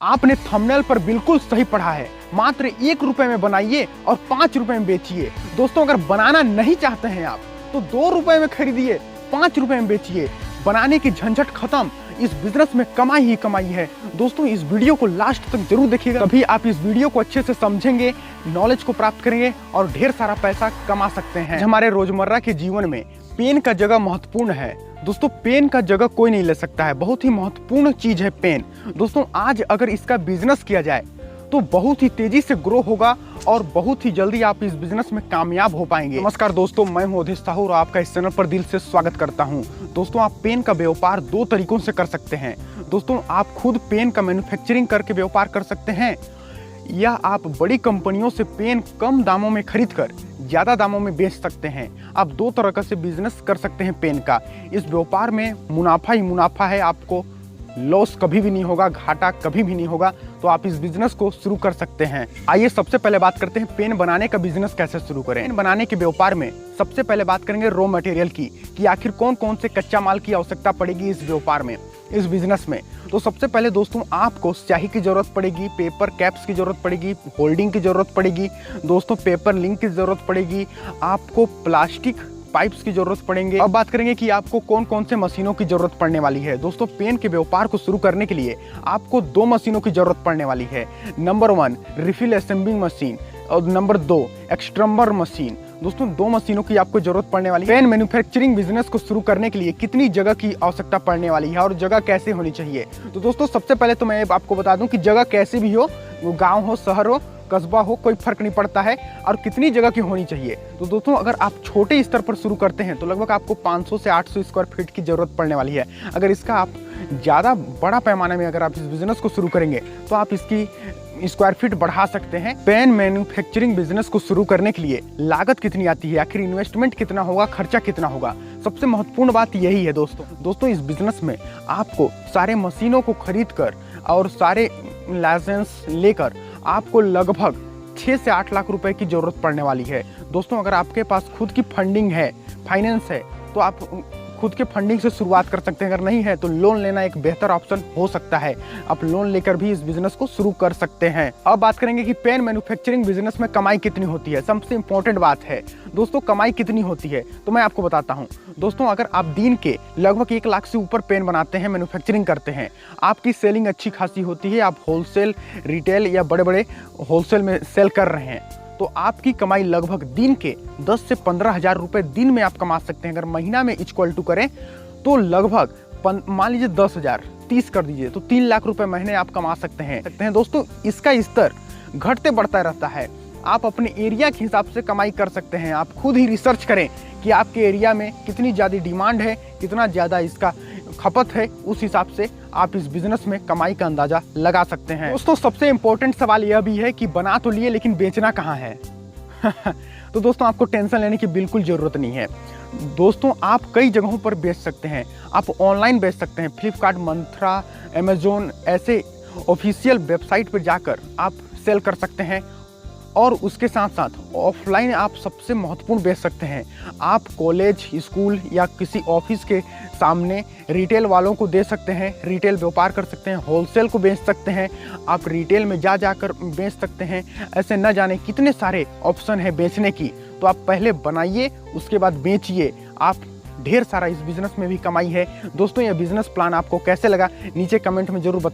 आपने थंबनेल पर बिल्कुल सही पढ़ा है। मात्र 1 रुपए में बनाइए और 5 रुपए में बेचिए। दोस्तों, अगर बनाना नहीं चाहते हैं आप तो 2 रुपए में खरीदिए, 5 रुपए में बेचिए। बनाने की झंझट खत्म, इस बिजनेस में कमाई ही कमाई है। दोस्तों, इस वीडियो को लास्ट तक जरूर देखिएगा, तभी आप इस वीडियो को अच्छे से समझेंगे, नॉलेज को प्राप्त करेंगे और ढेर सारा पैसा कमा सकते हैं। हमारे रोजमर्रा के जीवन में पेन का जगह महत्वपूर्ण है। दोस्तों, पेन का जगह कोई नहीं ले सकता है, बहुत ही महत्वपूर्ण चीज है पेन। दोस्तों, आज अगर इसका बिजनेस किया जाए तो बहुत ही तेजी से ग्रो होगा और बहुत ही जल्दी आप इस बिजनेस में कामयाब हो पाएंगे। नमस्कार दोस्तों, मैं हूं अधीश साहू और आपका इस चैनल पर दिल से स्वागत करता हूं। दोस्तों, आप पेन का व्यापार 2 तरीकों से कर सकते हैं। दोस्तों, आप खुद पेन का मैन्युफैक्चरिंग करके व्यापार कर सकते हैं या आप बड़ी कंपनियों से पेन कम दामों में खरीद कर ज्यादा दामों में बेच सकते हैं। आप 2 तरह से बिजनेस कर सकते हैं पेन का। इस व्यापार में मुनाफा ही मुनाफा है, आपको लॉस कभी भी नहीं होगा, घाटा कभी भी नहीं होगा। तो आप इस बिजनेस को शुरू कर सकते हैं। आइए सबसे पहले बात करते हैं पेन बनाने का बिजनेस कैसे शुरू करें। पेन बनाने के व्यापार में सबसे पहले बात करेंगे रॉ मटेरियल की, कि आखिर कौन कौन से कच्चा माल की आवश्यकता पड़ेगी इस व्यापार में, इस बिजनेस में। तो सबसे पहले दोस्तों, आपको स्याही की जरूरत पड़ेगी, पेपर कैप्स की जरूरत पड़ेगी, होल्डिंग की जरूरत पड़ेगी, दोस्तों पेपर लिंक की जरूरत पड़ेगी, आपको प्लास्टिक पाइप्स की जरूरत पड़ेंगे। अब बात करेंगे कि आपको कौन कौन से मशीनों की जरूरत पड़ने वाली है। दोस्तों, पेन के व्यापार को शुरू करने के लिए आपको 2 मशीनों की जरूरत पड़ने वाली है। नंबर 1 रिफिल असेंबलिंग मशीन और नंबर 2 एक्सट्रम्बर मशीन। दोस्तों, 2 मशीनों की आपको जरूरत पड़ने वाली है। पेन मैन्युफैक्चरिंग बिजनेस को शुरू करने के लिए कितनी जगह की आवश्यकता पड़ने वाली है और जगह कैसे होनी चाहिए। तो दोस्तों, सबसे पहले तो मैं आपको बता दूं कि जगह कैसे भी हो, वो गाँव हो, शहर हो, कस्बा हो, कोई फर्क नहीं पड़ता है, और कितनी जगह की होनी चाहिए। तो दोस्तों, अगर आप छोटे स्तर पर शुरू करते हैं तो लगभग आपको 500 से 800 स्क्वायर फीट की जरूरत पड़ने वाली है। अगर इसका आप ज़्यादा बड़ा पैमाने में अगर आप इस बिजनेस को शुरू करेंगे तो आप इसकी स्क्वायर फीट बढ़ा सकते हैं। पेन मैन्युफैक्चरिंग बिजनेस को शुरू करने के लिए लागत कितनी आती है, आखिर इन्वेस्टमेंट कितना होगा, खर्चा कितना होगा, सबसे महत्वपूर्ण बात यही है। दोस्तों, इस बिजनेस में आपको सारे मशीनों को खरीद कर और सारे लाइसेंस लेकर आपको लगभग 6 से 8 लाख रुपए की जरूरत पड़ने वाली है। दोस्तों, अगर आपके पास खुद की फंडिंग है, फाइनेंस है, तो आप खुद के फंडिंग से शुरुआत कर सकते हैं। अगर नहीं है तो लोन लेना एक बेहतर ऑप्शन हो सकता है। आप लोन लेकर भी इस बिजनेस को शुरू कर सकते हैं। अब बात करेंगे कि पेन मैन्युफैक्चरिंग बिजनेस में कमाई कितनी होती है। सबसे इंपॉर्टेंट बात है दोस्तों, कमाई कितनी होती है, तो मैं आपको बताता हूं। दोस्तों, अगर आप दिन के लगभग 1 लाख से ऊपर पेन बनाते हैं, मैन्युफैक्चरिंग करते हैं, आपकी सेलिंग अच्छी खासी होती है, आप होलसेल, रिटेल या बड़े बड़े होलसेल में सेल कर रहे हैं, तो आपकी कमाई लगभग दिन के 10 से 15 हज़ार रुपए दिन में आप कमा सकते हैं। अगर महीना में इक्वल टू करें तो लगभग मान लीजिए 10,000, 30 कर दीजिए तो 3 लाख रुपए महीने आप कमा सकते हैं। दोस्तों, इसका स्तर घटते बढ़ता रहता है। आप अपने एरिया के हिसाब से कमाई कर सकते हैं। आप खुद ही रिसर्च करें कि आपके एरिया में कितनी ज़्यादा डिमांड है, कितना ज़्यादा इसका खपत है, उस हिसाब से आप इस बिजनेस में कमाई का अंदाजा लगा सकते हैं। दोस्तों, सबसे इंपॉर्टेंट सवाल यह भी है कि बना तो लिए लेकिन बेचना कहाँ है। तो दोस्तों, आपको टेंशन लेने की बिल्कुल ज़रूरत नहीं है। दोस्तों, आप कई जगहों पर बेच सकते हैं। आप ऑनलाइन बेच सकते हैं, फ्लिपकार्ट, मंत्रा, अमेजोन, ऐसे ऑफिशियल वेबसाइट पर जाकर आप सेल कर सकते हैं। और उसके साथ साथ ऑफलाइन आप सबसे महत्वपूर्ण बेच सकते हैं। आप कॉलेज, स्कूल या किसी ऑफिस के सामने रिटेल वालों को दे सकते हैं, रिटेल व्यापार कर सकते हैं, होलसेल को बेच सकते हैं, आप रिटेल में जाकर बेच सकते हैं। ऐसे न जाने कितने सारे ऑप्शन है बेचने की। तो आप पहले बनाइए, उसके बाद बेचिए, आप ढेर सारा इस बिजनेस में भी कमाई है। दोस्तों, यह बिजनेस प्लान आपको कैसे लगा नीचे कमेंट में जरूर बताइए।